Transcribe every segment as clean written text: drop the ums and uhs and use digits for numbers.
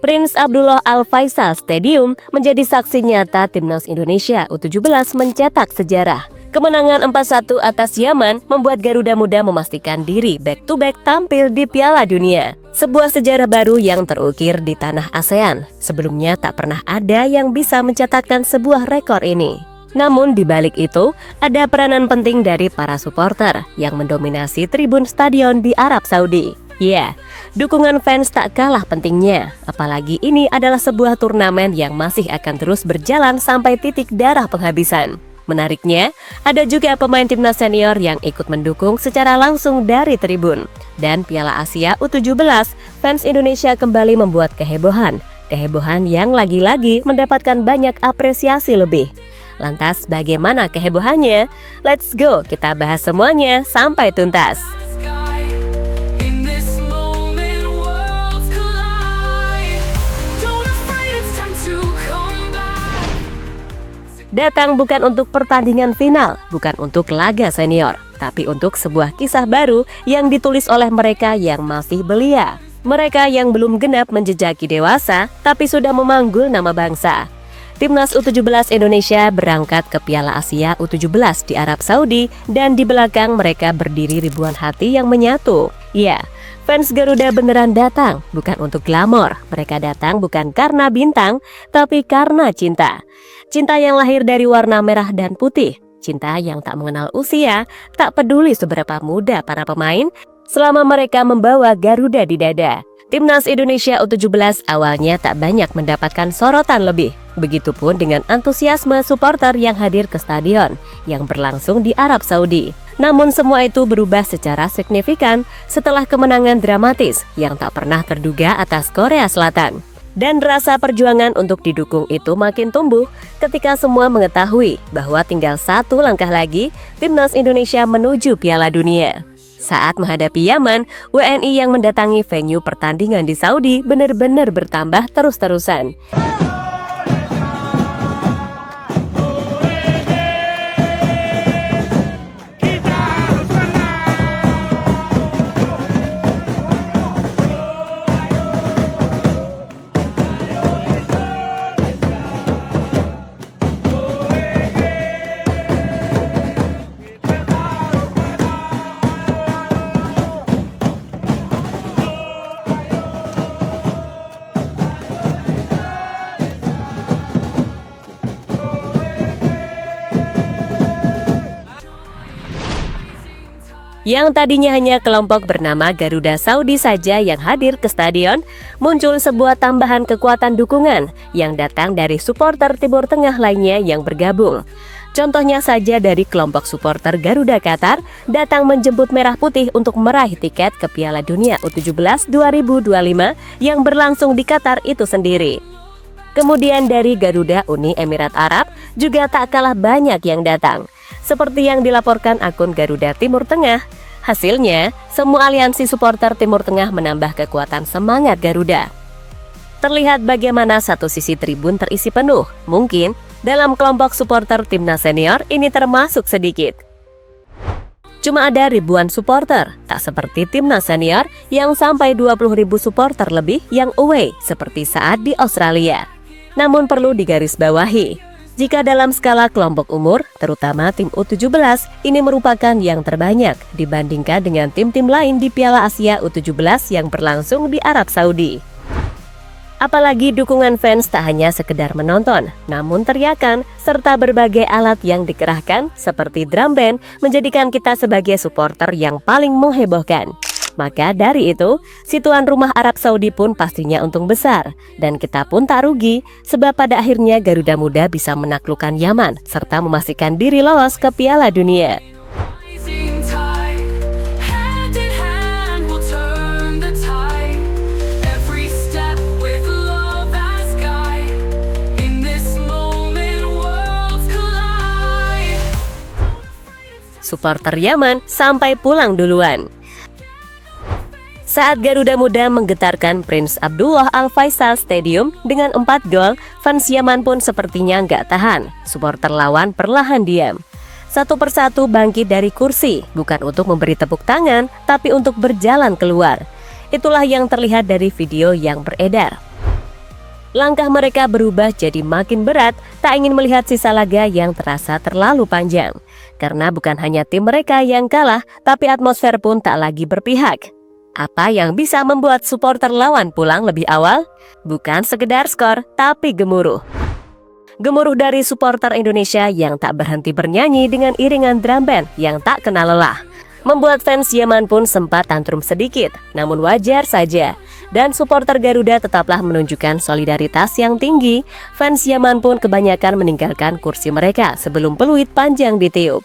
Prince Abdullah Al Faisal Stadium menjadi saksi nyata Timnas Indonesia U17 mencetak sejarah. Kemenangan 4-1 atas Yaman membuat Garuda Muda memastikan diri back-to-back tampil di Piala Dunia. Sebuah sejarah baru yang terukir di tanah ASEAN. Sebelumnya tak pernah ada yang bisa mencatatkan sebuah rekor ini. Namun di balik itu, ada peranan penting dari para supporter yang mendominasi tribun stadion di Arab Saudi. Ya, dukungan fans tak kalah pentingnya, apalagi ini adalah sebuah turnamen yang masih akan terus berjalan sampai titik darah penghabisan. Menariknya, ada juga pemain timnas senior yang ikut mendukung secara langsung dari tribun. Dan Piala Asia U17, fans Indonesia kembali membuat kehebohan. Kehebohan yang lagi-lagi mendapatkan banyak apresiasi lebih. Lantas bagaimana kehebohannya? Let's go, kita bahas semuanya sampai tuntas. Datang bukan untuk pertandingan final, bukan untuk laga senior, tapi untuk sebuah kisah baru yang ditulis oleh mereka yang masih belia. Mereka yang belum genap menjejaki dewasa, tapi sudah memanggul nama bangsa. Timnas U17 Indonesia berangkat ke Piala Asia U17 di Arab Saudi dan di belakang mereka berdiri ribuan hati yang menyatu. Ya, fans Garuda beneran datang, bukan untuk glamor. Mereka datang bukan karena bintang, tapi karena cinta. Cinta yang lahir dari warna merah dan putih. Cinta yang tak mengenal usia, tak peduli seberapa muda para pemain, selama mereka membawa Garuda di dada. Timnas Indonesia U17 awalnya tak banyak mendapatkan sorotan lebih. Begitupun dengan antusiasme supporter yang hadir ke stadion, yang berlangsung di Arab Saudi. Namun semua itu berubah secara signifikan setelah kemenangan dramatis yang tak pernah terduga atas Korea Selatan. Dan rasa perjuangan untuk didukung itu makin tumbuh ketika semua mengetahui bahwa tinggal satu langkah lagi Timnas Indonesia menuju Piala Dunia. Saat menghadapi Yaman, WNI yang mendatangi venue pertandingan di Saudi benar-benar bertambah terus-terusan. Yang tadinya hanya kelompok bernama Garuda Saudi saja yang hadir ke stadion, muncul sebuah tambahan kekuatan dukungan yang datang dari supporter Timur Tengah lainnya yang bergabung. Contohnya saja dari kelompok supporter Garuda Qatar datang menjemput Merah Putih untuk meraih tiket ke Piala Dunia U17 2025 yang berlangsung di Qatar itu sendiri. Kemudian dari Garuda Uni Emirat Arab juga tak kalah banyak yang datang. Seperti yang dilaporkan akun Garuda Timur Tengah, hasilnya semua aliansi supporter Timur Tengah menambah kekuatan semangat Garuda. Terlihat bagaimana satu sisi tribun terisi penuh, mungkin dalam kelompok supporter timnas senior ini termasuk sedikit. Cuma ada ribuan supporter, tak seperti timnas senior yang sampai 20.000 supporter lebih yang away seperti saat di Australia. Namun perlu digarisbawahi, jika dalam skala kelompok umur, terutama tim U17, ini merupakan yang terbanyak dibandingkan dengan tim-tim lain di Piala Asia U17 yang berlangsung di Arab Saudi. Apalagi dukungan fans tak hanya sekedar menonton, namun teriakan serta berbagai alat yang dikerahkan seperti drum band menjadikan kita sebagai supporter yang paling menghebohkan. Maka dari itu, si tuan rumah Arab Saudi pun pastinya untung besar. Dan kita pun tak rugi, sebab pada akhirnya Garuda Muda bisa menaklukkan Yaman, serta memastikan diri lolos ke Piala Dunia. Supporter Yaman sampai pulang duluan. Saat Garuda Muda menggetarkan Prince Abdullah Al Faisal Stadium dengan 4 gol, fans Yaman pun sepertinya nggak tahan. Supporter lawan perlahan diam. Satu persatu bangkit dari kursi, bukan untuk memberi tepuk tangan, tapi untuk berjalan keluar. Itulah yang terlihat dari video yang beredar. Langkah mereka berubah jadi makin berat, tak ingin melihat sisa laga yang terasa terlalu panjang. Karena bukan hanya tim mereka yang kalah, tapi atmosfer pun tak lagi berpihak. Apa yang bisa membuat supporter lawan pulang lebih awal? Bukan sekedar skor, tapi gemuruh. Gemuruh dari supporter Indonesia yang tak berhenti bernyanyi dengan iringan drum band yang tak kenal lelah. Membuat fans Yaman pun sempat tantrum sedikit, namun wajar saja. Dan supporter Garuda tetaplah menunjukkan solidaritas yang tinggi. Fans Yaman pun kebanyakan meninggalkan kursi mereka sebelum peluit panjang ditiup.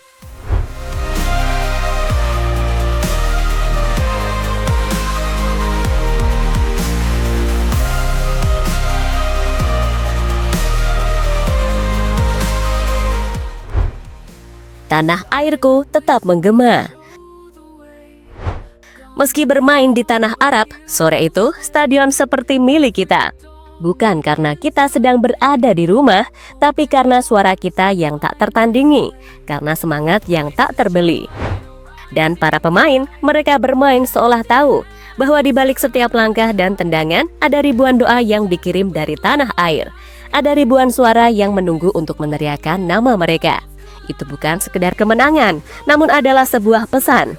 Tanah airku tetap menggema. Meski bermain di tanah Arab, sore itu stadion seperti milik kita. Bukan karena kita sedang berada di rumah, tapi karena suara kita yang tak tertandingi, karena semangat yang tak terbeli. Dan para pemain, mereka bermain seolah tahu bahwa di balik setiap langkah dan tendangan ada ribuan doa yang dikirim dari tanah air. Ada ribuan suara yang menunggu untuk meneriakkan nama mereka. Itu bukan sekedar kemenangan, namun adalah sebuah pesan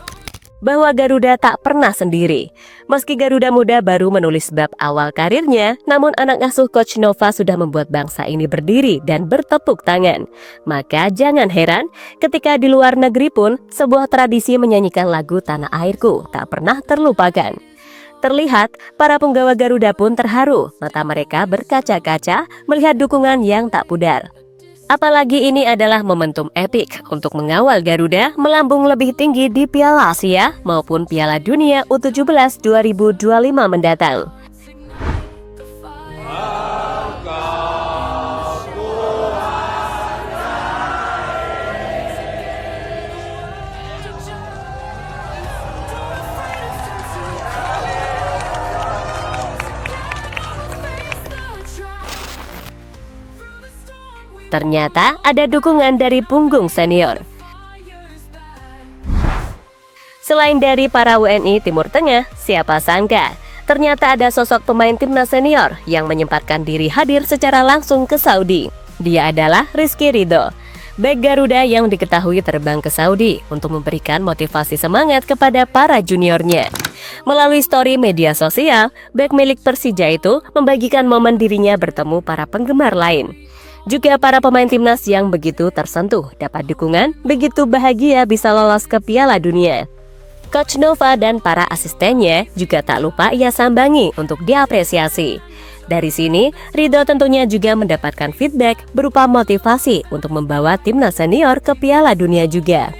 bahwa Garuda tak pernah sendiri. Meski Garuda Muda baru menulis bab awal karirnya, namun anak asuh Coach Nova sudah membuat bangsa ini berdiri dan bertepuk tangan. Maka jangan heran ketika di luar negeri pun sebuah tradisi menyanyikan lagu Tanah Airku tak pernah terlupakan. Terlihat para penggawa Garuda pun terharu, mata mereka berkaca-kaca melihat dukungan yang tak pudar. Apalagi ini adalah momentum epik untuk mengawal Garuda melambung lebih tinggi di Piala Asia maupun Piala Dunia U17 2025 mendatang. Ternyata ada dukungan dari punggung senior. Selain dari para WNI Timur Tengah, siapa sangka ternyata ada sosok pemain timnas senior yang menyempatkan diri hadir secara langsung ke Saudi. Dia adalah Rizky Ridho, bek Garuda yang diketahui terbang ke Saudi untuk memberikan motivasi semangat kepada para juniornya. Melalui story media sosial, bek milik Persija itu membagikan momen dirinya bertemu para penggemar lain. Juga para pemain timnas yang begitu tersentuh dapat dukungan, begitu bahagia bisa lolos ke Piala Dunia. Coach Nova dan para asistennya juga tak lupa ia sambangi untuk diapresiasi. Dari sini, Ridho tentunya juga mendapatkan feedback berupa motivasi untuk membawa timnas senior ke Piala Dunia juga.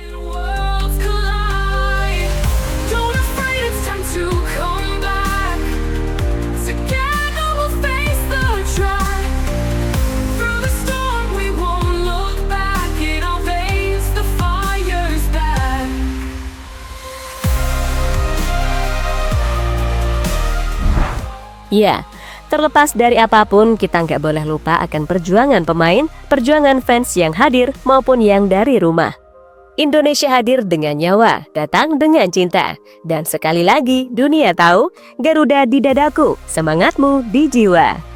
Ya, terlepas dari apapun, kita nggak boleh lupa akan perjuangan pemain, perjuangan fans yang hadir maupun yang dari rumah. Indonesia hadir dengan nyawa, datang dengan cinta. Dan sekali lagi, dunia tahu, Garuda di dadaku, semangatmu di jiwa.